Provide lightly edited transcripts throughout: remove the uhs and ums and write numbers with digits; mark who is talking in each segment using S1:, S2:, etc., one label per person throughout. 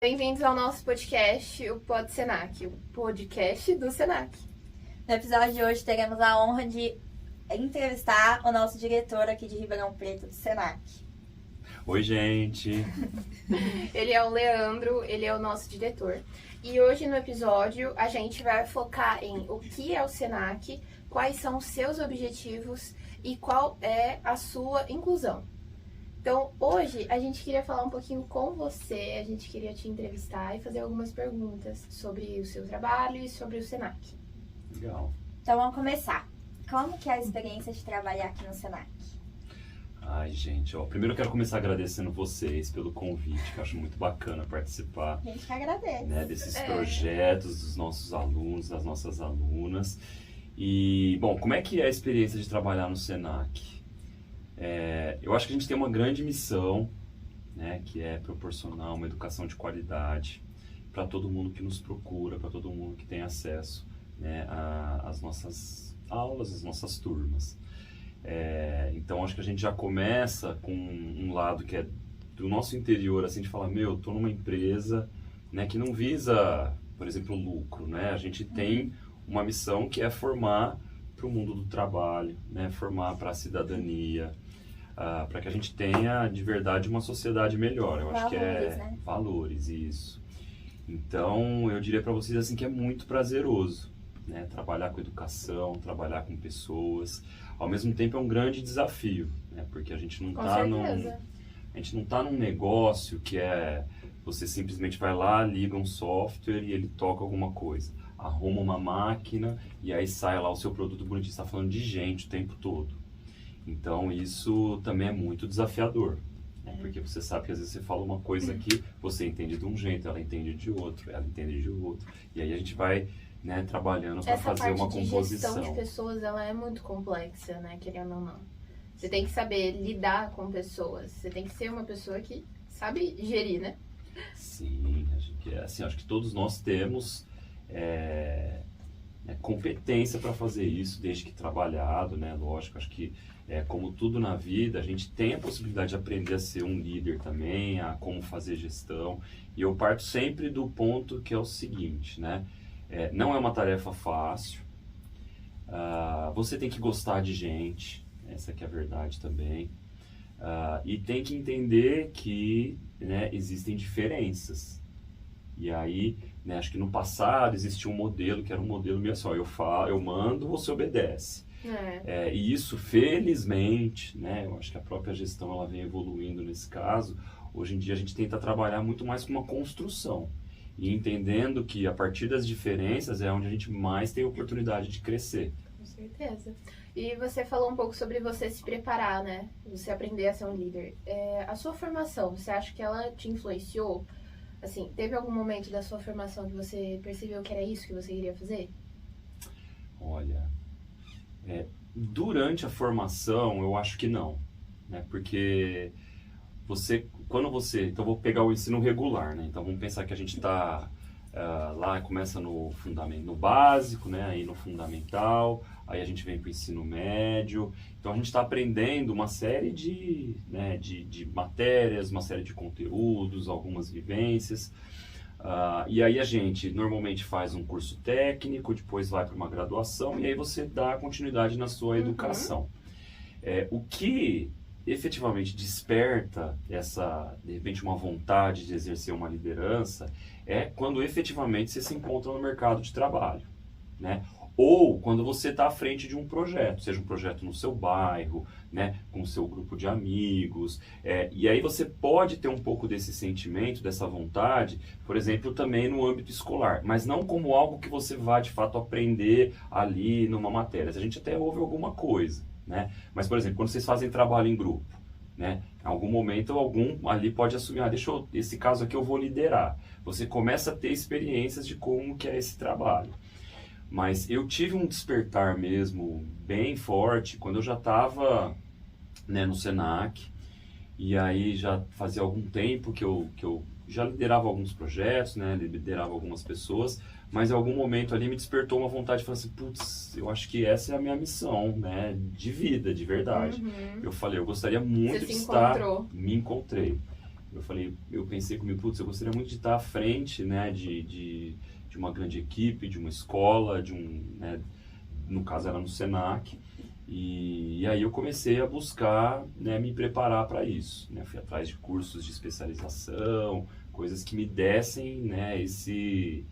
S1: Bem-vindos ao nosso podcast, o Pod Senac, o podcast do Senac.
S2: No episódio de hoje teremos a honra de entrevistar o nosso diretor aqui de Ribeirão Preto do Senac.
S3: Oi, gente!
S1: Ele é o Leandro, ele é o nosso diretor. E hoje no episódio a gente vai focar em o que é o Senac, quais são os seus objetivos e qual é a sua inclusão. Então, hoje a gente queria falar um pouquinho com você, a gente queria te entrevistar e fazer algumas perguntas sobre o seu trabalho e sobre o Senac.
S3: Legal.
S2: Então vamos começar. Como que é a experiência de trabalhar aqui no Senac?
S3: Ai, gente, primeiro eu quero começar agradecendo vocês pelo convite, que eu acho muito bacana participar,
S2: A gente que agradece.
S3: né, desses projetos dos nossos alunos, das nossas alunas. E, bom, como é que é a experiência de trabalhar no Senac? Eu acho que a gente tem uma grande missão, né, que é proporcionar uma educação de qualidade para todo mundo que nos procura, para todo mundo que tem acesso, né, às nossas aulas, às nossas turmas. Então acho que a gente já começa com um lado que é do nosso interior, assim, de falar, eu tô numa empresa, né, que não visa, por exemplo, lucro, né? A gente tem uma missão que é formar para o mundo do trabalho, né, formar para a cidadania, para que a gente tenha de verdade uma sociedade melhor. Eu acho que
S2: né?
S3: Valores, isso. Então eu diria para vocês assim que é muito prazeroso, né, trabalhar com educação, trabalhar com pessoas. Ao mesmo tempo é um grande desafio, né, porque a gente não está num negócio que você simplesmente vai lá, liga um software e ele toca alguma coisa, arruma uma máquina e aí sai lá o seu produto bonitinho. Você está falando de gente o tempo todo. Então isso também é muito desafiador, né, porque você sabe que às vezes você fala uma coisa aqui, você entende de um jeito, ela entende de outro, ela entende de outro, e aí a gente vai, né, trabalhando para fazer uma composição.
S1: Essa parte de gestão de pessoas, ela é muito complexa, né, querendo ou não. Você tem que saber lidar com pessoas, você tem que ser uma pessoa que sabe gerir, né?
S3: Sim, acho que todos nós temos competência para fazer isso, desde que trabalhado, né, lógico, acho que como tudo na vida, a gente tem a possibilidade de aprender a ser um líder também, a como fazer gestão, e eu parto sempre do ponto que é o seguinte, né, não é uma tarefa fácil, você tem que gostar de gente, essa que é a verdade também, e tem que entender que, né, existem diferenças. E aí, né, acho que no passado existia um modelo que era um modelo meio assim, eu mando, você obedece. E isso, felizmente, né, eu acho que a própria gestão ela vem evoluindo nesse caso. Hoje em dia a gente tenta trabalhar muito mais com uma construção. E entendendo que a partir das diferenças é onde a gente mais tem oportunidade de crescer.
S1: Com certeza. E você falou um pouco sobre você se preparar, né? Você aprender a ser um líder. A sua formação, você acha que ela te influenciou? Assim, teve algum momento da sua formação que você percebeu que era isso que você queria fazer?
S3: Olha, durante a formação eu acho que não, né? Porque então vou pegar o ensino regular, né? Então vamos pensar que a gente está lá, começa no básico, né? Aí no fundamental, aí a gente vem para o ensino médio. Então a gente está aprendendo uma série de matérias, uma série de conteúdos, algumas vivências. E aí a gente normalmente faz um curso técnico, depois vai para uma graduação e aí você dá continuidade na sua educação. O que efetivamente desperta de repente, uma vontade de exercer uma liderança é quando efetivamente você se encontra no mercado de trabalho, né? Ou quando você está à frente de um projeto, seja um projeto no seu bairro, né, com o seu grupo de amigos, e aí você pode ter um pouco desse sentimento, dessa vontade, por exemplo, também no âmbito escolar, mas não como algo que você vai de fato aprender ali numa matéria. A gente até ouve alguma coisa, né? Mas, por exemplo, quando vocês fazem trabalho em grupo, né, em algum momento algum ali pode assumir, esse caso aqui eu vou liderar. Você começa a ter experiências de como que é esse trabalho. Mas eu tive um despertar mesmo bem forte quando eu já estava, né, no Senac, e aí já fazia algum tempo que eu já liderava alguns projetos, né, liderava algumas pessoas, mas em algum momento ali me despertou uma vontade de falar assim, putz, eu acho que essa é a minha missão, né, de vida, de verdade. Eu falei, eu gostaria muito de estar...
S1: Encontrou.
S3: Me encontrei. eu pensei comigo, putz, eu gostaria muito de estar à frente, né, de uma grande equipe, de uma escola, né, no caso era no Senac, e aí eu comecei a buscar, né, me preparar para isso, né, fui atrás de cursos de especialização, coisas que me dessem, né, esse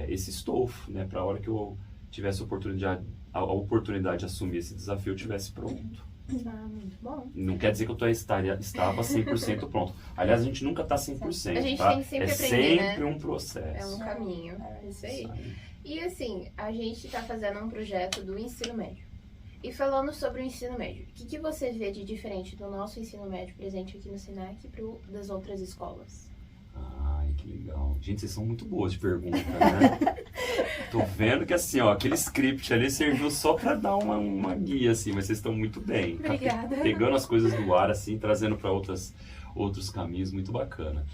S3: estofo, né, para a hora que eu tivesse a oportunidade de assumir esse desafio, eu tivesse pronto.
S1: Ah, muito bom.
S3: Não quer dizer que eu estava 100% pronto. Aliás, a gente nunca está 100%,
S1: A gente
S3: tá?
S1: tem que sempre
S3: é
S1: aprender,
S3: sempre
S1: né?
S3: um processo.
S1: É um caminho. Isso aí. E assim, a gente está fazendo um projeto do ensino médio. E falando sobre o ensino médio, o que você vê de diferente do nosso ensino médio presente aqui no Senac para das outras escolas?
S3: Ai, que legal. Gente, vocês são muito boas de pergunta, né? Tô vendo que assim, ó, aquele script ali serviu só pra dar uma guia, assim, mas vocês estão muito bem.
S1: Obrigada.
S3: Pegando as coisas do ar, assim, trazendo para outros caminhos, muito bacana.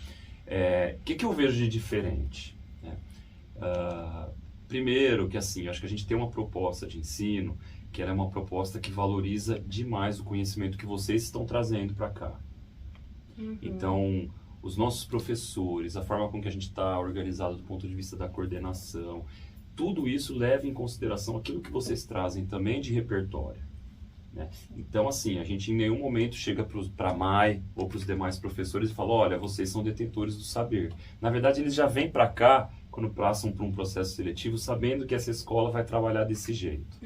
S3: O que eu vejo de diferente? Primeiro, que assim, acho que a gente tem uma proposta de ensino, que ela é uma proposta que valoriza demais o conhecimento que vocês estão trazendo para cá.
S1: Uhum.
S3: Então, os nossos professores, a forma com que a gente está organizado do ponto de vista da coordenação, tudo isso leva em consideração aquilo que vocês trazem também de repertório, né? Então, assim, a gente em nenhum momento chega para a Mai ou para os demais professores e fala, olha, vocês são detentores do saber. Na verdade, eles já vêm para cá, quando passam por um processo seletivo, sabendo que essa escola vai trabalhar desse jeito.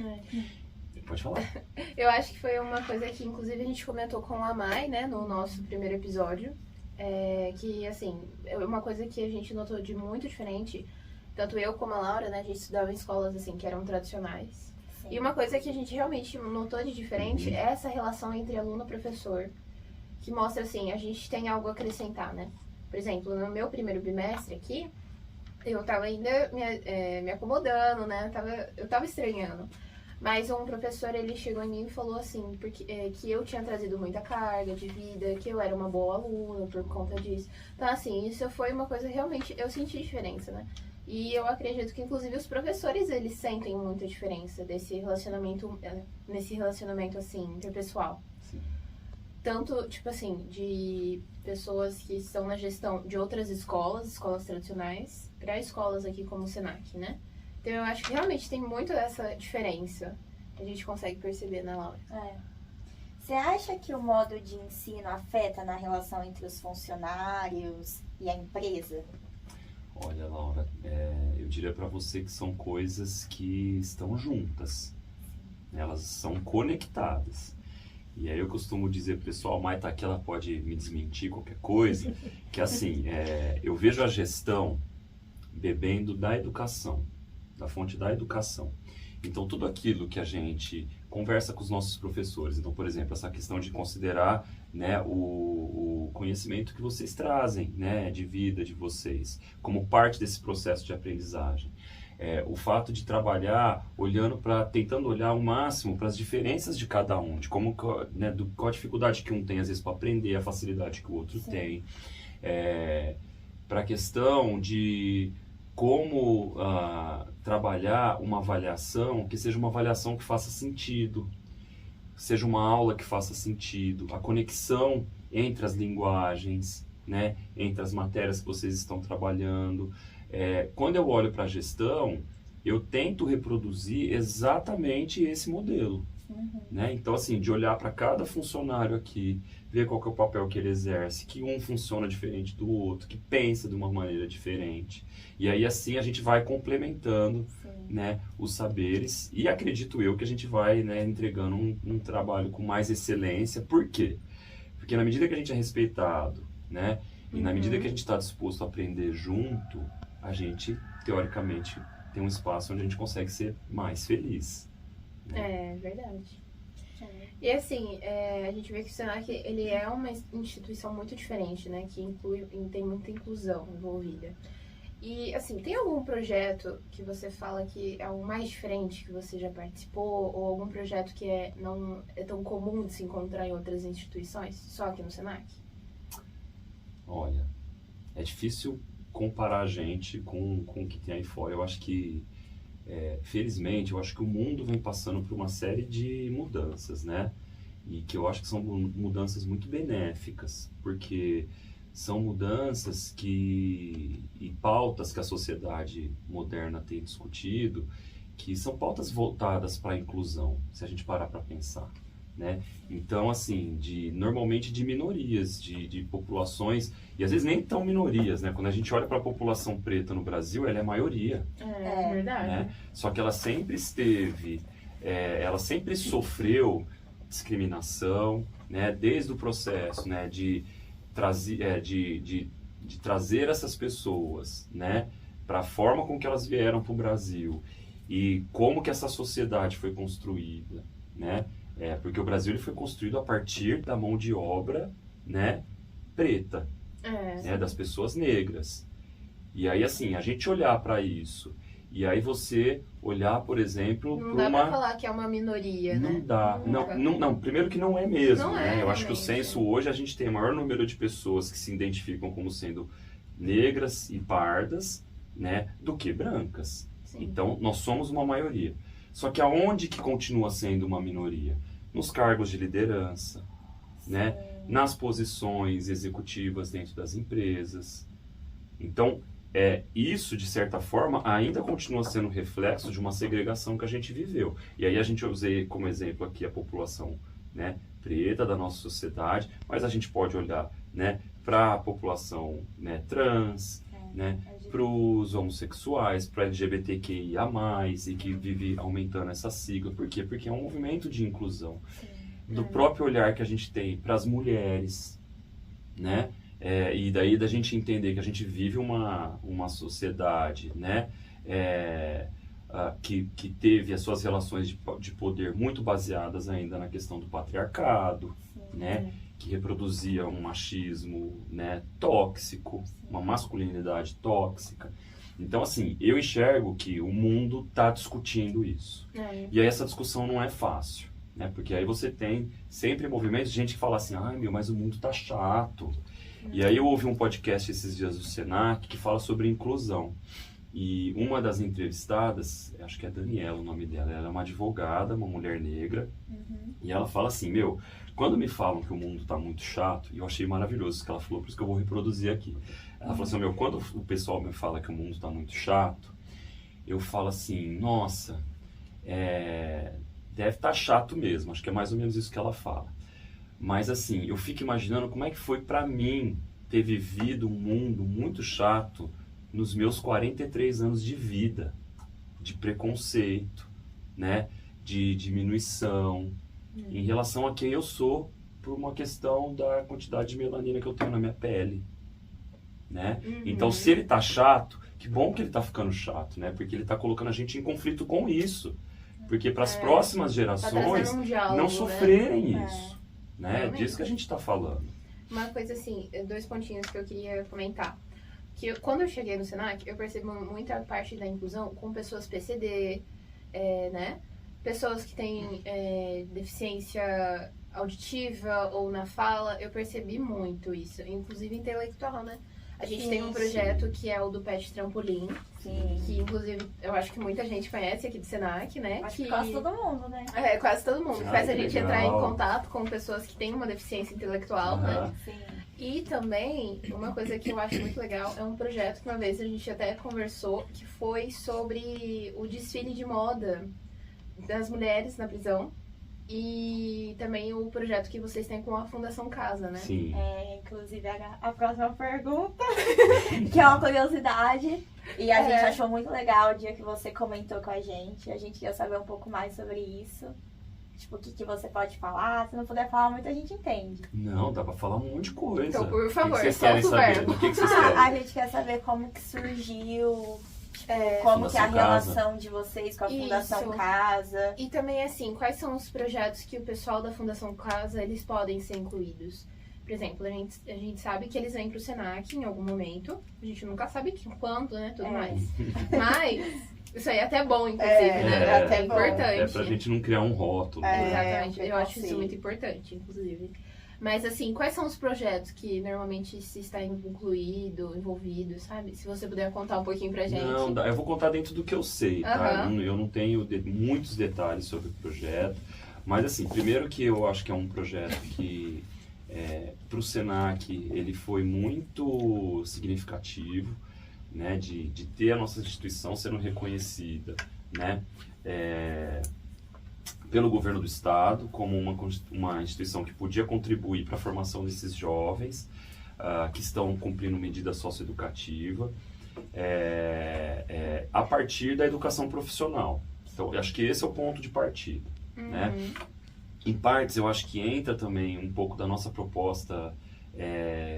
S3: Pode falar.
S1: Eu acho que foi uma coisa que, inclusive, a gente comentou com a Mai, né, no nosso primeiro episódio, que, assim, é uma coisa que a gente notou de muito diferente, tanto eu como a Laura, né, a gente estudava em escolas, assim, que eram tradicionais.
S2: Sim.
S1: E uma coisa que a gente realmente notou de diferente é essa relação entre aluno e professor, que mostra, assim, a gente tem algo a acrescentar, né? Por exemplo, no meu primeiro bimestre aqui, eu tava ainda me acomodando, né, eu tava estranhando. Mas um professor, ele chegou em mim e falou assim, que eu tinha trazido muita carga de vida, que eu era uma boa aluna por conta disso. Então, assim, isso foi uma coisa realmente, eu senti diferença, né? E eu acredito que, inclusive, os professores, eles sentem muita diferença nesse relacionamento, assim, interpessoal.
S3: Sim.
S1: Tanto, tipo assim, de pessoas que estão na gestão de outras escolas tradicionais, para escolas aqui como o Senac, né? Então, eu acho que realmente tem muito dessa diferença. A gente consegue perceber, né, Laura?
S2: Você acha que o modo de ensino afeta na relação entre os funcionários e a empresa?
S3: Olha, Laura, eu diria para você que são coisas que estão juntas. Elas são conectadas. E aí eu costumo dizer pro pessoal, a Mai tá aqui, ela pode me desmentir qualquer coisa, que assim, eu vejo a gestão bebendo da educação, da fonte da educação. Então, tudo aquilo que a gente conversa com os nossos professores, então, por exemplo, essa questão de considerar, né, o conhecimento que vocês trazem, né, de vida de vocês, como parte desse processo de aprendizagem. O fato de trabalhar tentando olhar ao máximo para as diferenças de cada um, de como, né, qual a dificuldade que um tem, às vezes, para aprender, a facilidade que o outro tem. Para a questão de como trabalhar uma avaliação que seja uma avaliação que faça sentido, seja uma aula que faça sentido, a conexão entre as linguagens, né, entre as matérias que vocês estão trabalhando. Quando eu olho para a gestão, eu tento reproduzir exatamente esse modelo. Né? Então, assim, de olhar para cada funcionário aqui, ver qual que é o papel que ele exerce, que um funciona diferente do outro, que pensa de uma maneira diferente. E aí, assim, a gente vai complementando, né, os saberes e acredito eu que a gente vai, né, entregando um trabalho com mais excelência. Por quê? Porque na medida que a gente é respeitado, né, e na medida que a gente está disposto a aprender junto, a gente, teoricamente, tem um espaço onde a gente consegue ser mais feliz.
S1: É verdade. E assim, a gente vê que o Senac, ele é uma instituição muito diferente, né? Que tem muita inclusão envolvida. E assim, tem algum projeto que você fala que é o mais diferente que você já participou? Ou algum projeto que não é tão comum de se encontrar em outras instituições, só aqui no Senac?
S3: Olha, é difícil comparar a gente com o que tem aí fora. Eu acho que felizmente, eu acho que o mundo vem passando por uma série de mudanças, né? E que eu acho que são mudanças muito benéficas, porque são mudanças e pautas que a sociedade moderna tem discutido, que são pautas voltadas para a inclusão, se a gente parar para pensar, né? Então, assim, normalmente de minorias, de populações, e às vezes nem tão minorias, né? Quando a gente olha para a população preta no Brasil, ela é maioria.
S1: É verdade.
S3: Né? Só que ela sempre ela sempre sofreu discriminação, né? Desde o processo, né? De trazer essas pessoas, né? Para a forma com que elas vieram para o Brasil e como que essa sociedade foi construída, né? Porque o Brasil ele foi construído a partir da mão de obra, né? Preta, né? Das pessoas negras. E aí, assim, a gente olhar para isso, e aí você olhar, por exemplo,
S1: Não dá pra falar que é uma minoria, né?
S3: Não dá. Não, primeiro que não é mesmo,
S1: Não
S3: né?
S1: é,
S3: Eu acho que o
S1: realmente.
S3: censo hoje, a gente tem o maior número de pessoas que se identificam como sendo negras e pardas, né? Do que brancas.
S1: Sim.
S3: Então, nós somos uma maioria. Só que aonde que continua sendo uma minoria? Nos cargos de liderança, né? Nas posições executivas dentro das empresas. Então, isso, de certa forma, ainda continua sendo reflexo de uma segregação que a gente viveu. E aí a gente usei como exemplo aqui a população, né, preta da nossa sociedade, mas a gente pode olhar, né, para a população, né, trans, né, para os homossexuais, para LGBTQIA+, e que vive aumentando essa sigla. Por quê? Porque é um movimento de inclusão. Do próprio olhar que a gente tem para as mulheres, né? E daí da gente entender que a gente vive uma sociedade, né? Que teve as suas relações de poder muito baseadas ainda na questão do patriarcado, né? Que reproduzia um machismo, né, tóxico, uma masculinidade tóxica. Então, assim, eu enxergo que o mundo está discutindo isso. E aí essa discussão não é fácil, né? Porque aí você tem sempre movimentos de gente que fala assim, ai meu, mas o mundo tá chato. E aí eu ouvi um podcast esses dias do Senac que fala sobre inclusão. E uma das entrevistadas, acho que é Daniela o nome dela, ela é uma advogada, uma mulher negra, e ela fala assim, meu, quando me falam que o mundo tá muito chato, e eu achei maravilhoso isso que ela falou, por isso que eu vou reproduzir aqui. Ela falou assim, meu, quando o pessoal me fala que o mundo tá muito chato, eu falo assim, nossa, deve estar chato mesmo, acho que é mais ou menos isso que ela fala. Mas assim, eu fico imaginando como é que foi pra mim ter vivido um mundo muito chato nos meus 43 anos de vida, de preconceito, né, de diminuição, em relação a quem eu sou, por uma questão da quantidade de melanina que eu tenho na minha pele, né? Então, se ele tá chato, que bom que ele tá ficando chato, né? Porque ele tá colocando a gente em conflito com isso. Porque para as próximas gerações
S1: trazendo um diálogo,
S3: não sofrerem
S1: né?
S3: isso, né? É
S1: Realmente.
S3: disso que a gente tá falando.
S1: Uma coisa assim, 2 pontinhos que eu queria comentar. Que quando eu cheguei no Senac, eu percebo muita parte da inclusão com pessoas PCD, né? Pessoas que têm deficiência auditiva ou na fala. Eu percebi muito isso, inclusive intelectual, né? A gente tem um projeto que é o do Pet Trampolim, que inclusive eu acho que muita gente conhece aqui do Senac, né?
S2: Acho que quase todo mundo, né?
S1: Quase todo mundo. Que faz a
S3: que
S1: gente
S3: legal.
S1: entrar em contato com pessoas que têm uma deficiência intelectual, né?
S2: Sim.
S1: E também, uma coisa que eu acho muito legal é um projeto que uma vez a gente até conversou, que foi sobre o desfile de moda das mulheres na prisão. E também o projeto que vocês têm com a Fundação Casa, né?
S3: Sim.
S2: Inclusive a próxima pergunta, que é uma curiosidade. E a gente achou muito legal o dia que você comentou com a gente. A gente queria saber um pouco mais sobre isso. Tipo, o que você pode falar. Se não puder falar muito, a gente entende.
S3: Não, dá pra falar um monte de coisa.
S1: Então, por favor,
S3: o que vocês
S1: solta
S3: querem
S1: o
S3: saber?
S1: verbo.
S3: Do que vocês querem?
S2: A gente quer saber como que surgiu, como que é a
S3: Fundação Casa.
S2: relação de vocês com a Fundação
S1: Isso.
S2: Casa.
S1: E também, assim, quais são os projetos que o pessoal da Fundação Casa, eles podem ser incluídos? Por exemplo, a gente sabe que eles vêm pro Senac em algum momento. A gente nunca sabe quando, né? Tudo mais. Mas, isso aí é até bom, inclusive, né?
S2: é até bom.
S1: importante.
S3: Pra gente não criar um rótulo.
S1: Exatamente.
S2: um
S1: Eu acho isso
S2: preconceito.
S1: muito importante, inclusive. Mas, assim, quais são os projetos que normalmente se está incluído, envolvido, sabe? Se você puder contar um pouquinho pra gente.
S3: Não, eu vou contar dentro do que eu sei, tá?
S1: Aham.
S3: Eu não tenho muitos detalhes sobre o projeto. Mas, assim, primeiro que eu acho que é um projeto que para o Senac, ele foi muito significativo, né, de ter a nossa instituição sendo reconhecida, né, pelo governo do estado como uma instituição que podia contribuir para a formação desses jovens que estão cumprindo medida socioeducativa a partir da educação profissional. Então, eu acho que esse é o ponto de partida, né? Em partes, eu acho que entra também um pouco da nossa proposta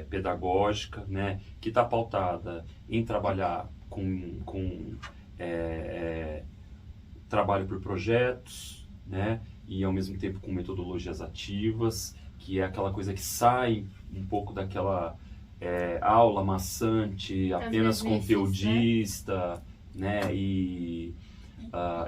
S3: pedagógica, né, que está pautada em trabalhar com trabalho por projetos, né, e ao mesmo tempo com metodologias ativas, que é aquela coisa que sai um pouco daquela aula maçante, apenas conteudista, né, e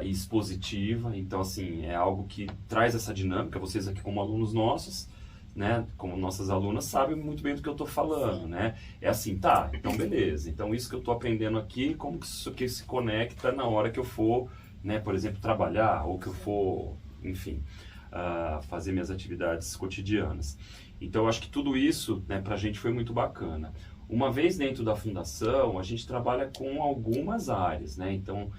S3: expositiva. Então, assim, é algo que traz essa dinâmica. Vocês aqui como alunos nossos, né, como nossas alunas, sabem muito bem do que eu estou falando, né? É assim, tá, então beleza. Então, isso que eu estou aprendendo aqui, como que isso aqui se conecta na hora que eu for, né, por exemplo, trabalhar, ou que eu for, enfim, fazer minhas atividades cotidianas. Então, eu acho que tudo isso, né, para a gente foi muito bacana. Uma vez dentro da fundação, a gente trabalha com algumas áreas, né? Então,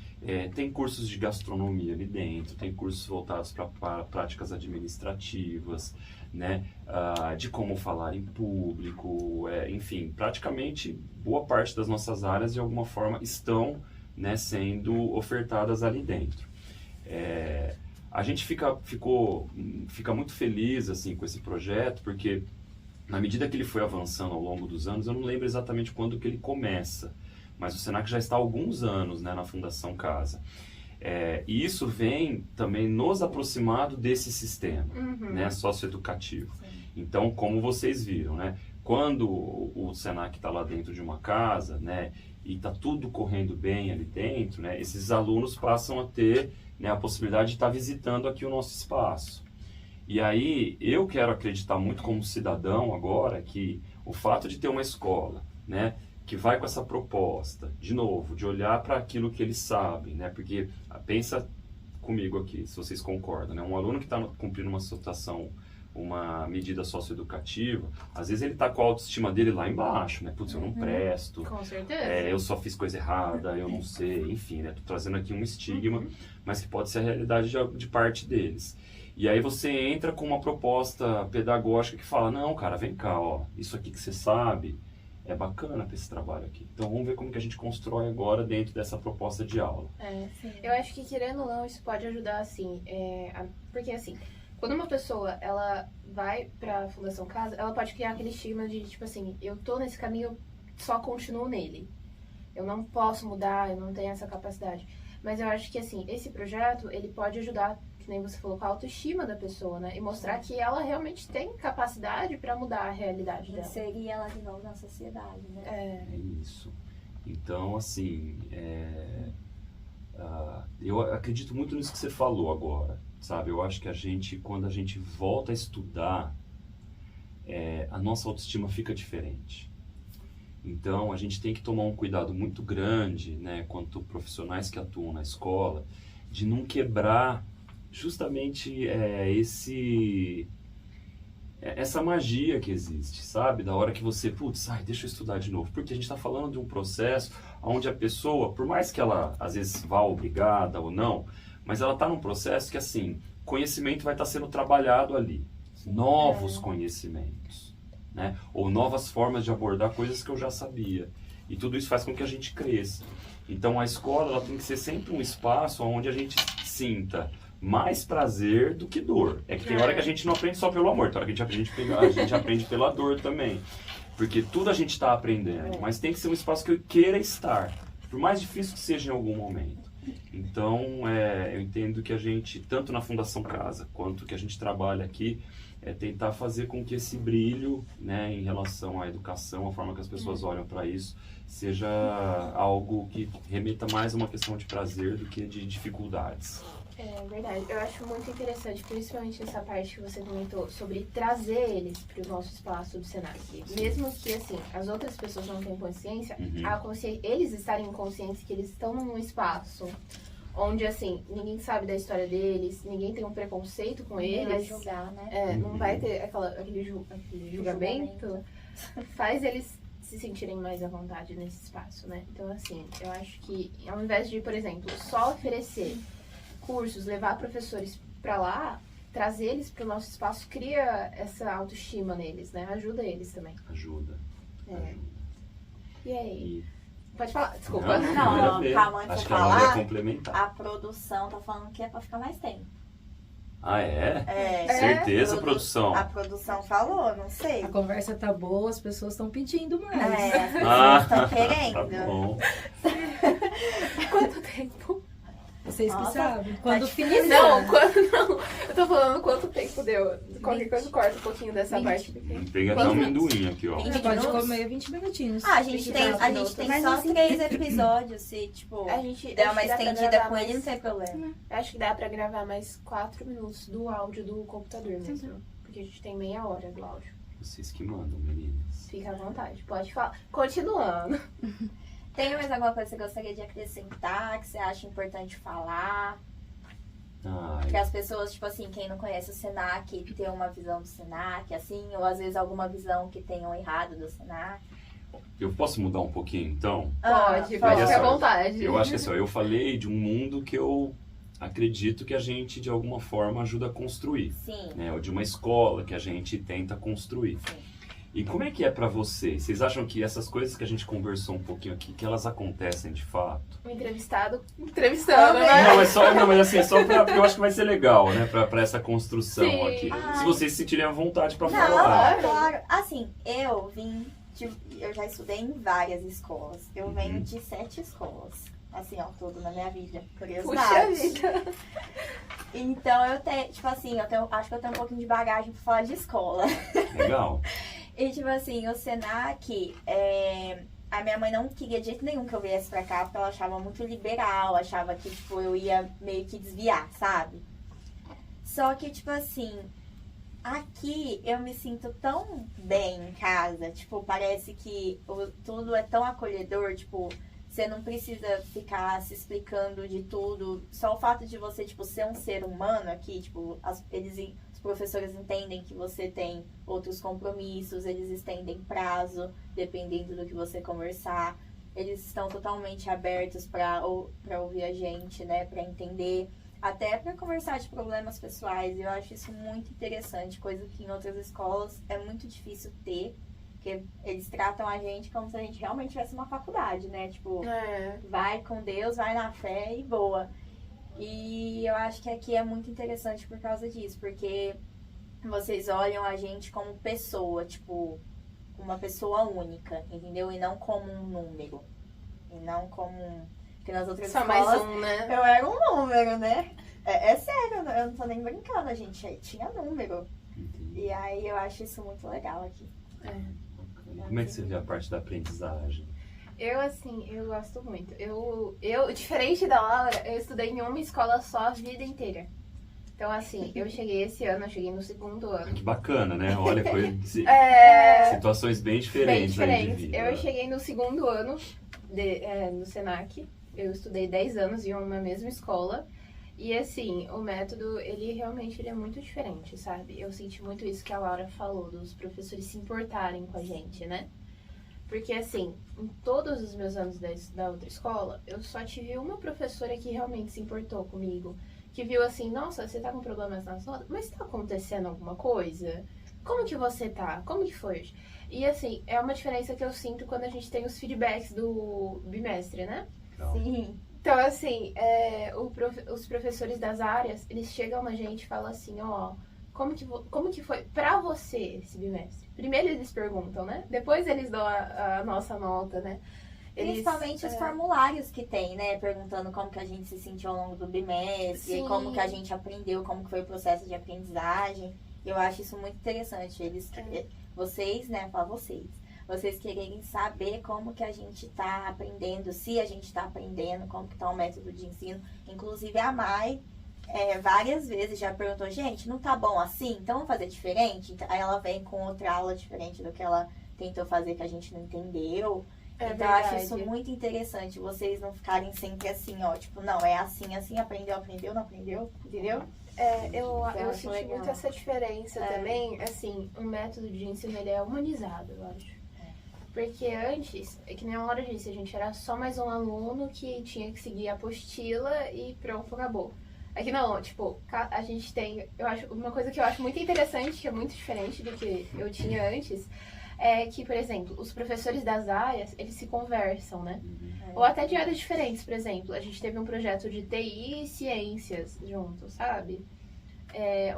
S3: tem cursos de gastronomia ali dentro, tem cursos voltados para práticas administrativas, né? De como falar em público, enfim, praticamente boa parte das nossas áreas, de alguma forma, estão, né, sendo ofertadas ali dentro. A gente fica muito feliz assim, com esse projeto, porque na medida que ele foi avançando ao longo dos anos, eu não lembro exatamente quando que ele começa, mas o Senac já está há alguns anos, né, na Fundação Casa. E isso vem também nos aproximado desse sistema, né, socioeducativo. Sim. Então, como vocês viram, né, quando o Senac está lá dentro de uma casa, né, e está tudo correndo bem ali dentro, né, esses alunos passam a ter, né, a possibilidade de estar visitando aqui o nosso espaço. E aí, eu quero acreditar muito como cidadão agora que o fato de ter uma escola, né, que vai com essa proposta, de novo, de olhar para aquilo que eles sabem, né, porque pensa comigo aqui, se vocês concordam, né, um aluno que está cumprindo uma situação, uma medida socioeducativa, às vezes ele está com a autoestima dele lá embaixo, né, putz, eu não presto,
S1: com certeza.
S3: Eu só fiz coisa errada, eu não sei, enfim, né, tô trazendo aqui um estigma, mas que pode ser a realidade de parte deles. E aí você entra com uma proposta pedagógica que fala, não, cara, vem cá, ó, isso aqui que você sabe é bacana para esse trabalho aqui. Então vamos ver como que a gente constrói agora dentro dessa proposta de aula.
S1: Sim. Eu acho que, querendo ou não, isso pode ajudar, assim, porque, assim, quando uma pessoa, ela vai pra Fundação Casa, ela pode criar aquele estigma de, tipo assim, eu tô nesse caminho, eu só continuo nele. Eu não posso mudar, eu não tenho essa capacidade. Mas eu acho que, assim, esse projeto, ele pode ajudar, que nem você falou, com a autoestima da pessoa, né? E mostrar que ela realmente tem capacidade para mudar a realidade dela.
S2: Inserir ela de novo na sociedade, né?
S3: É isso. Então, assim, eu acredito muito nisso que você falou agora, sabe? Eu acho que quando a gente volta a estudar, a nossa autoestima fica diferente. Então, a gente tem que tomar um cuidado muito grande, né, quanto profissionais que atuam na escola, de não quebrar justamente essa magia que existe, sabe? Da hora que você, deixa eu estudar de novo. Porque a gente está falando de um processo onde a pessoa, por mais que ela, às vezes, vá obrigada ou não, mas ela está num processo que, assim, conhecimento vai estar sendo trabalhado ali. Novos conhecimentos, né? Ou novas formas de abordar coisas que eu já sabia. E tudo isso faz com que a gente cresça. Então, a escola ela tem que ser sempre um espaço onde a gente sinta mais prazer do que dor. É que tem hora que a gente não aprende só pelo amor, tem hora que a gente aprende pela dor também. Porque tudo a gente está aprendendo, mas tem que ser um espaço que eu queira estar, por mais difícil que seja em algum momento. Então, eu entendo que a gente, tanto na Fundação Casa, quanto que a gente trabalha aqui, tentar fazer com que esse brilho, né, em relação à educação, a forma que as pessoas olham para isso, seja algo que remeta mais a uma questão de prazer do que de dificuldades.
S1: É verdade. Eu acho muito interessante, principalmente essa parte que você comentou, sobre trazer eles para o nosso espaço do Senac. Mesmo que, assim, as outras pessoas não tenham consciência, eles estarem conscientes que eles estão num espaço onde, assim, ninguém sabe da história deles, ninguém tem um preconceito com
S2: Ninguém vai
S1: eles.
S2: julgar, né?
S1: Não vai ter aquele julgamento. Faz eles se sentirem mais à vontade nesse espaço, né? Então, assim, eu acho que ao invés de, por exemplo, só oferecer cursos, levar professores pra lá, trazer eles pro nosso espaço, cria essa autoestima neles, né? Ajuda eles também.
S3: Ajuda.
S1: E aí?
S3: E...
S1: Pode falar, desculpa.
S3: Não,
S2: Não, calma, antes de
S3: acho
S2: eu
S3: que ela vai
S2: falar,
S3: complementar.
S2: a produção tá falando que é pra ficar mais tempo.
S3: Ah, é?
S2: É.
S3: Certeza, produção.
S2: A produção falou, não sei.
S4: A conversa tá boa, as pessoas estão pedindo mais.
S2: É, as pessoas estão querendo.
S3: Tá bom.
S1: Quanto tempo?
S4: Vocês que
S2: Nossa,
S4: sabem. Quando
S2: difícil.
S4: finalizar.
S1: Não, quando não. Eu tô falando quanto tempo deu. Qualquer coisa corta um pouquinho dessa
S4: 20.
S1: parte.
S3: Peguei até um amendoim aqui, ó.
S2: 20
S4: Você pode
S2: minutos?
S4: comer 20 minutinhos.
S2: Ah, a gente tem
S4: Mas
S2: só
S4: assim-
S2: 3 episódios, se, tipo,
S1: A gente
S2: der
S1: acho
S2: uma
S1: que dá pra
S2: estendida
S1: gravar
S2: com ele, não
S1: mais-
S2: tem problema.
S1: Acho que dá pra gravar mais 4 minutos do áudio do computador mesmo. Porque a gente tem meia hora do áudio.
S3: Vocês que mandam, meninas.
S1: Fica à vontade, pode falar. Continuando.
S2: Tem mais alguma coisa que você gostaria de acrescentar, que você acha importante falar?
S3: Ai,
S2: Que as pessoas, tipo assim, quem não conhece o Senac, tem uma visão do Senac, assim, ou às vezes alguma visão que tenham errado do Senac.
S3: eu posso mudar um pouquinho, então?
S1: Pode
S3: Olha
S1: ficar à
S3: só,
S1: vontade.
S3: Eu acho que assim, ó, eu falei de um mundo que eu acredito que a gente, de alguma forma, ajuda a construir.
S2: Sim.
S3: Né? Ou de uma escola que a gente tenta construir.
S2: Sim.
S3: E como é que é pra vocês? Vocês acham que essas coisas que a gente conversou um pouquinho aqui, que elas acontecem de fato?
S1: O entrevistado entrevistando, né?
S3: Não, mas assim, é só pra, porque eu acho que vai ser legal, né? Pra essa construção
S1: Sim.
S3: aqui.
S2: Ai.
S3: Se vocês se sentirem à vontade pra
S2: Não,
S3: falar.
S2: claro. Assim, eu já estudei em várias escolas. Eu venho de 7 escolas. Assim, ó, tudo na minha vida.
S1: Puxa
S2: Curiosidade.
S1: vida.
S2: Então eu tenho, tipo assim, acho que eu tenho um pouquinho de bagagem pra falar de escola.
S3: Legal.
S2: E tipo assim, o Senac, a minha mãe não queria de jeito nenhum que eu viesse pra cá, porque ela achava muito liberal, achava que, tipo, eu ia meio que desviar, sabe? Só que, tipo assim, aqui eu me sinto tão bem em casa, tipo, parece que tudo é tão acolhedor, tipo, você não precisa ficar se explicando de tudo. Só o fato de você, tipo, ser um ser humano aqui, tipo, os professores entendem que você tem outros compromissos, eles estendem prazo, dependendo do que você conversar. Eles estão totalmente abertos para ouvir a gente, né, para entender, até para conversar de problemas pessoais. Eu acho isso muito interessante, coisa que em outras escolas é muito difícil ter. Porque eles tratam a gente como se a gente realmente tivesse uma faculdade, né? Tipo, vai com Deus, vai na fé e boa. E eu acho que aqui é muito interessante por causa disso, porque vocês olham a gente como pessoa, tipo, uma pessoa única, entendeu? E não como um número. E não como porque nas outras
S1: Só
S2: escolas,
S1: mais um, né?
S2: eu era um número, né? É sério, eu não tô nem brincando, a gente tinha número.
S3: Entendi.
S2: E aí eu acho isso muito legal aqui.
S3: Como é que você vê a parte da aprendizagem?
S1: Eu, assim, eu gosto muito. Eu, diferente da Laura, eu estudei em uma escola só a vida inteira. Então, assim, eu cheguei no segundo ano.
S3: Que bacana, né? Olha, foi situações bem
S1: Bem
S3: diferentes aí de
S1: diferentes.
S3: vida.
S1: Eu cheguei no segundo ano no Senac. Eu estudei 10 anos em uma mesma escola. E, assim, o método, ele realmente é muito diferente, sabe? Eu senti muito isso que a Laura falou, dos professores se importarem com a gente, né? Porque, assim, em todos os meus anos da outra escola, eu só tive uma professora que realmente se importou comigo. Que viu assim, nossa, você tá com problemas nas notas? Mas tá acontecendo alguma coisa? Como que você tá? Como que foi hoje? E, assim, é uma diferença que eu sinto quando a gente tem os feedbacks do bimestre, né?
S3: Legal.
S2: Sim.
S1: Então, assim, os professores das áreas, eles chegam na gente e falam assim, ó, como que foi pra você esse bimestre? Primeiro eles perguntam, né? Depois eles dão a nossa nota, né?
S2: Principalmente os formulários que tem, né? Perguntando como que a gente se sentiu ao longo do bimestre,
S1: Sim.
S2: como que a gente aprendeu, como que foi o processo de aprendizagem. Eu acho isso muito interessante. Vocês, né? Fala vocês quererem saber como que a gente tá aprendendo, se a gente tá aprendendo, como que tá o método de ensino. Inclusive a Mai, várias vezes já perguntou, gente, não tá bom assim? Então vamos fazer diferente? Aí ela vem com outra aula diferente do que ela tentou fazer, que a gente não entendeu.
S1: É
S2: Então eu acho
S1: verdade.
S2: isso muito interessante, vocês não ficarem sempre assim, ó, tipo, não, é assim, aprendeu, não aprendeu, entendeu?
S1: Eu
S2: acho
S1: senti
S2: legal.
S1: muito essa diferença
S2: É.
S1: também, assim, o método de ensino ele é humanizado, eu acho. Porque antes, é que nem a Laura disse, a gente era só mais um aluno que tinha que seguir a apostila e pronto, acabou. Aqui não, tipo, a gente tem, eu acho, uma coisa que eu acho muito interessante, que é muito diferente do que eu tinha antes, é que, por exemplo, os professores das áreas, eles se conversam, né? Ou até de áreas diferentes, por exemplo, a gente teve um projeto de TI e ciências juntos, sabe?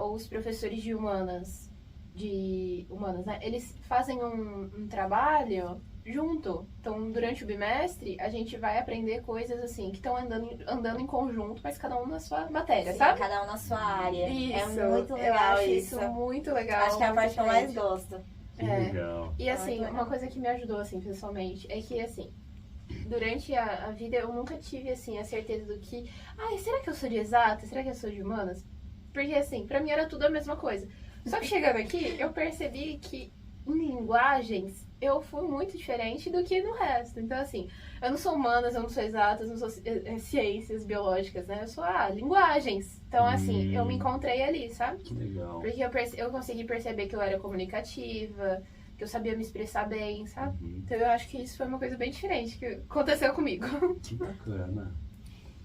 S1: Ou os professores de humanas, né? Eles fazem um trabalho junto. Então, durante o bimestre, a gente vai aprender coisas assim, que estão andando em conjunto, mas cada um na sua matéria,
S2: Sim,
S1: sabe?
S2: cada um na sua área.
S1: Isso,
S2: É muito
S1: eu
S2: legal
S1: acho
S2: isso.
S1: muito legal.
S2: Acho que é a
S1: muito
S2: parte que eu mais
S1: diferente.
S2: gosto.
S3: Que
S1: É.
S3: legal.
S1: E assim,
S2: Muito legal.
S1: uma coisa que me ajudou, assim, pessoalmente, é que, assim, durante a vida eu nunca tive, assim, a certeza do que, será que eu sou de exata? Será que eu sou de humanas? Porque, assim, pra mim era tudo a mesma coisa. Só que chegando aqui, eu percebi que em linguagens eu fui muito diferente do que no resto. Então, assim, eu não sou humanas, eu não sou exatas, não sou ciências biológicas, né? Eu sou, linguagens. Então, assim, eu me encontrei ali, sabe?
S3: Que legal.
S1: Porque eu consegui perceber que eu era comunicativa, que eu sabia me expressar bem, sabe?
S3: Uhum.
S1: Então eu acho que isso foi uma coisa bem diferente que aconteceu comigo.
S3: Que bacana.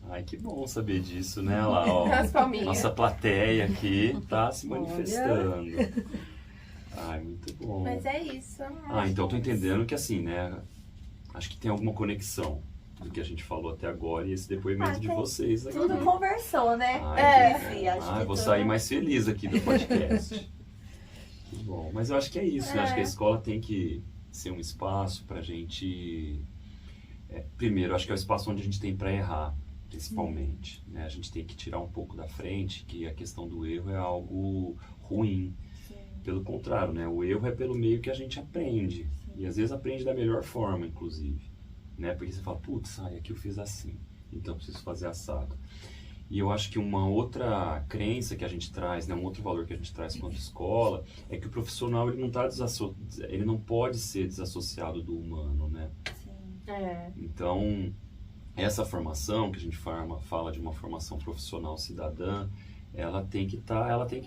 S3: Ai, que bom saber disso, né? Olha lá, ó.
S1: As palminhas.
S3: Nossa plateia aqui tá se manifestando. Ai, muito bom.
S1: Mas é isso.
S3: Então eu tô entendendo que assim, né? Acho que tem alguma conexão do que a gente falou até agora e esse depoimento de
S2: tem
S3: vocês aqui.
S2: Tudo conversou, né?
S3: Ai,
S2: Sim, acho que
S3: vou
S2: tudo-
S3: sair mais feliz aqui do podcast. Que bom. Mas eu acho que é isso, né? Acho que a escola tem que ser um espaço pra gente... primeiro, acho que é o espaço onde a gente tem pra errar, principalmente. Né? A gente tem que tirar um pouco da frente que a questão do erro é algo ruim. Pelo contrário, né? O erro é pelo meio que a gente aprende. E às vezes aprende da melhor forma, inclusive. Né? Porque você fala, putz, aqui eu fiz assim, então eu preciso fazer assado. E eu acho que uma outra crença que a gente traz, né, um outro valor que a gente traz quanto escola, é que o profissional ele ele não pode ser desassociado do humano, né? Então, essa formação que a gente fala de uma formação profissional cidadã, ela tem que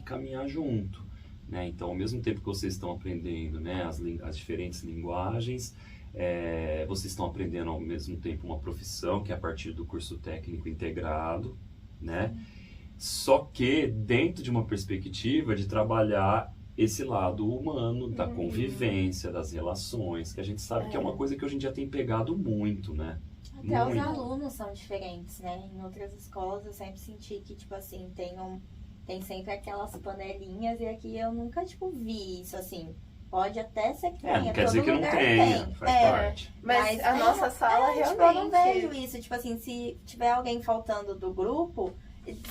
S3: caminhar junto. Né? Então, ao mesmo tempo que vocês estão aprendendo, né, as diferentes linguagens, vocês estão aprendendo ao mesmo tempo uma profissão, que é a partir do curso técnico integrado, né? Só que dentro de uma perspectiva de trabalhar esse lado humano, da convivência, das relações, que a gente sabe que é uma coisa que hoje em dia tem pegado muito, né?
S2: Até os
S3: Muito.
S2: alunos são diferentes, né? Em outras escolas eu sempre senti que, tipo assim, tem sempre aquelas panelinhas e aqui eu nunca, tipo, vi isso, assim. Pode até ser que tenha,
S3: Não quer dizer
S2: todo
S3: que não
S2: lugar
S3: tenha,
S2: tem.
S3: faz parte.
S1: Mas a nossa sala
S2: Tipo, eu não
S1: realmente...
S2: vejo isso. Tipo assim, se tiver alguém faltando do grupo,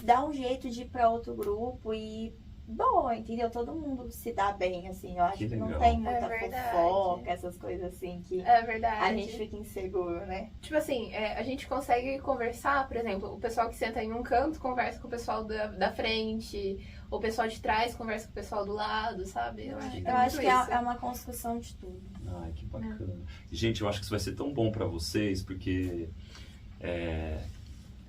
S2: dá um jeito de ir pra outro grupo e... Boa, entendeu? Todo mundo se dá bem, assim. Eu acho
S3: Que
S2: que não
S3: legal.
S2: tem muita
S1: É verdade.
S2: fofoca, essas coisas assim que
S1: É verdade.
S2: a gente fica inseguro, né?
S1: Tipo assim, a gente consegue conversar, por exemplo, o pessoal que senta em um canto conversa com o pessoal da frente, o pessoal de trás conversa com o pessoal do lado, sabe? Eu acho que,
S2: Eu acho que
S1: isso.
S2: é uma construção de tudo.
S3: Ai, que bacana. E, gente, eu acho que isso vai ser tão bom para vocês, porque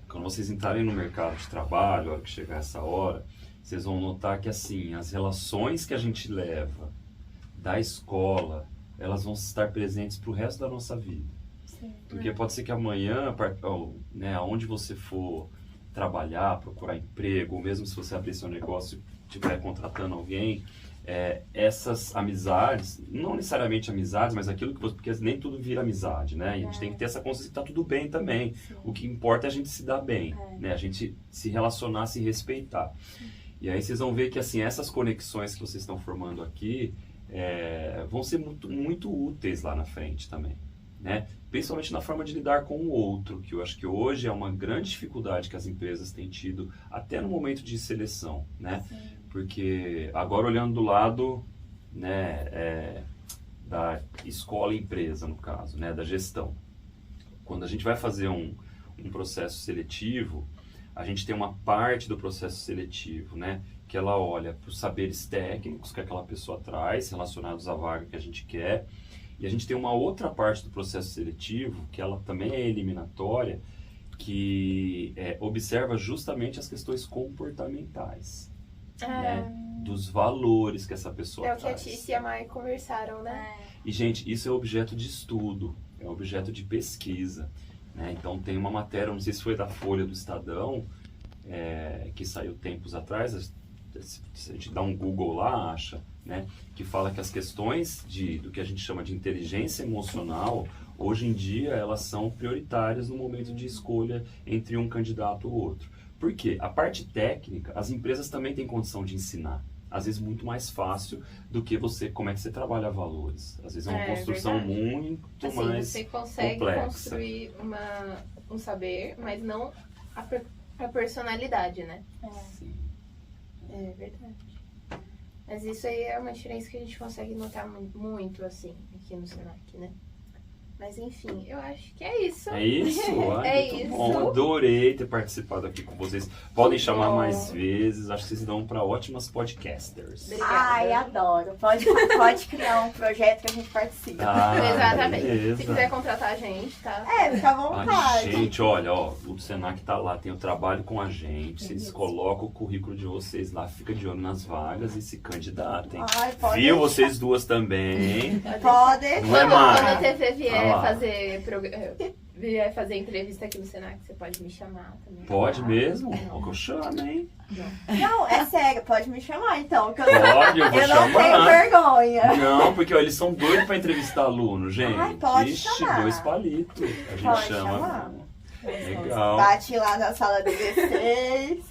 S3: quando vocês entrarem no mercado de trabalho, a hora que chegar essa hora, vocês vão notar que, assim, as relações que a gente leva da escola, elas vão estar presentes pro resto da nossa vida.
S2: Sim.
S3: Porque pode ser que amanhã, né, aonde você for trabalhar, procurar emprego, ou mesmo se você abrir seu negócio e estiver contratando alguém, essas amizades, não necessariamente amizades, mas aquilo que você... Porque nem tudo vira amizade, né? E a gente tem que ter essa consciência que tá tudo bem também. O que importa é a gente se dar bem, né? A gente se relacionar, se respeitar. E aí vocês vão ver que, assim, essas conexões que vocês estão formando aqui vão ser muito, muito úteis lá na frente também, né? Principalmente na forma de lidar com o outro, que eu acho que hoje é uma grande dificuldade que as empresas têm tido, até no momento de seleção, né? Porque agora olhando do lado, né, da escola e empresa, no caso, né, da gestão. Quando a gente vai fazer um processo seletivo, a gente tem uma parte do processo seletivo, né, que ela olha para os saberes técnicos que aquela pessoa traz, relacionados à vaga que a gente quer, E a gente tem uma outra parte do processo seletivo, que ela também é eliminatória, que observa justamente as questões comportamentais, né? Dos valores que essa pessoa
S1: É o que a
S3: traz.
S1: Tice e a Mai conversaram, né?
S3: E, gente, isso é objeto de estudo, é objeto de pesquisa, né? Então, tem uma matéria, não sei se foi da Folha do Estadão, que saiu tempos atrás, se a gente dá um Google lá, acha, né? Que fala que as questões do que a gente chama de inteligência emocional, hoje em dia, elas são prioritárias no momento de escolha entre um candidato ou outro. Por quê? A parte técnica, as empresas também têm condição de ensinar. Às vezes muito mais fácil do que como é que você trabalha valores. Às vezes é uma construção
S1: verdade.
S3: muito
S1: Assim,
S3: mais
S1: você consegue
S3: complexa.
S1: construir um saber, mas não a personalidade, né?
S3: Sim.
S1: É verdade. Mas isso aí é uma diferença que a gente consegue notar muito, assim, aqui no Senac, né? Mas enfim, eu acho que é isso.
S3: É isso? Ai,
S1: É
S3: muito
S1: isso.
S3: bom. Adorei ter participado aqui com vocês. Podem chamar
S1: bom.
S3: mais vezes. Acho que vocês dão para ótimas podcasters.
S1: Obrigada.
S2: Ai, adoro. Pode criar um projeto que a gente participa.
S1: Exatamente.
S3: beleza.
S1: Se quiser contratar a gente, tá?
S2: Fica à vontade.
S3: Ai, gente, olha, o Senac tá lá, tem o trabalho com a gente. Vocês
S4: Isso.
S3: colocam o currículo de vocês lá, fica de olho nas vagas e se candidatem.
S2: Ai, pode
S3: Viu?
S2: deixar.
S3: Vocês duas também.
S2: Pode.
S3: Não é
S1: Quando
S3: mais.
S1: a TV vier
S3: Ah lá.
S1: vier fazer entrevista aqui no Senac, você pode me chamar também.
S3: Pode mesmo? Ó, que eu chamo, hein?
S2: Não, é sério, pode me chamar então. Que eu
S3: Pode, eu vou
S2: eu não tenho
S3: chamar.
S2: vergonha.
S3: Não, porque ó, eles são doidos pra entrevistar aluno, gente.
S2: Ai, pode
S3: Ixi,
S2: chamar.
S3: 2 palitos. A gente
S2: Pode
S3: chama.
S2: chamar.
S3: Legal.
S2: Bate lá na sala 16.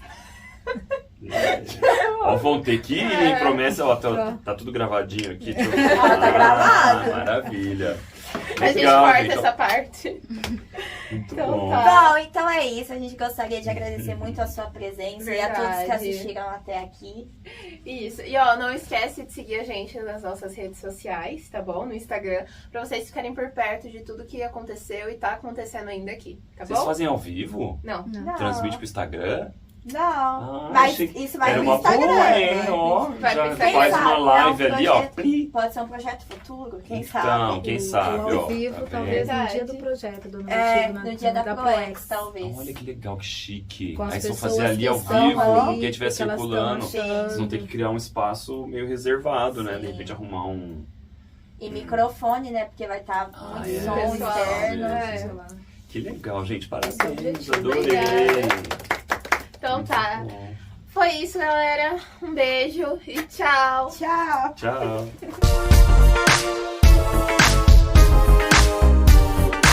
S3: Ó, vão ter que ir, hein? Promessa, ó, tá tudo gravadinho aqui. Deixa eu...
S2: Tá gravado.
S3: Maravilha.
S1: A gente
S3: Legal,
S1: corta
S3: gente, ó,
S1: essa parte.
S3: muito
S1: Então
S3: bom.
S1: tá.
S2: Bom, então é isso. A gente gostaria de agradecer muito a sua presença e a todos que
S1: Verdade.
S2: assistiram até aqui.
S1: Isso. E ó, não esquece de seguir a gente nas nossas redes sociais, tá bom? No Instagram, pra vocês ficarem por perto de tudo que aconteceu e tá acontecendo ainda aqui, tá
S3: Vocês
S1: bom?
S3: fazem ao vivo?
S1: Não.
S2: Não.
S3: Transmite pro Instagram?
S2: Não.
S3: Ah,
S2: Mas
S3: achei-
S2: isso vai
S3: Era
S2: no
S3: uma
S2: Instagram.
S3: boa, hein? Ó,
S1: Vai
S3: já
S1: pro Instagram.
S3: faz
S2: Quem
S3: uma
S2: sabe,
S3: live
S2: é um
S3: ali, ó.
S2: projeto-
S3: Plim.
S2: Pode ser um projeto futuro, quem
S3: Então,
S2: sabe?
S3: quem
S4: O
S3: sabe, ó.
S4: ao vivo,
S3: tá
S4: talvez
S3: vendo?
S4: no dia do projeto, do
S2: É,
S4: Novo
S2: no dia da ProEx,
S4: ProEx.
S2: talvez.
S3: Olha que legal, que chique.
S4: Com as
S3: Aí só
S4: pessoas
S3: fazer ali
S4: que
S3: ao
S4: estão
S3: vivo,
S4: ali,
S3: quem estiver
S4: que elas
S3: circulando.
S4: estão achando.
S3: Vocês vão ter que criar um espaço meio reservado, né? De
S2: Sim.
S3: repente arrumar um...
S2: E microfone, né? Porque vai estar
S3: Ah,
S2: muito
S3: é.
S2: som
S1: Pessoal,
S2: externo.
S1: é.
S4: Sei lá.
S3: Que legal, gente. Parabéns,
S4: objetivo.
S3: adorei.
S1: Obrigada. Então
S3: Muito
S1: tá.
S3: bom.
S1: Foi isso, galera. Um beijo e tchau.
S2: Tchau!
S3: Tchau.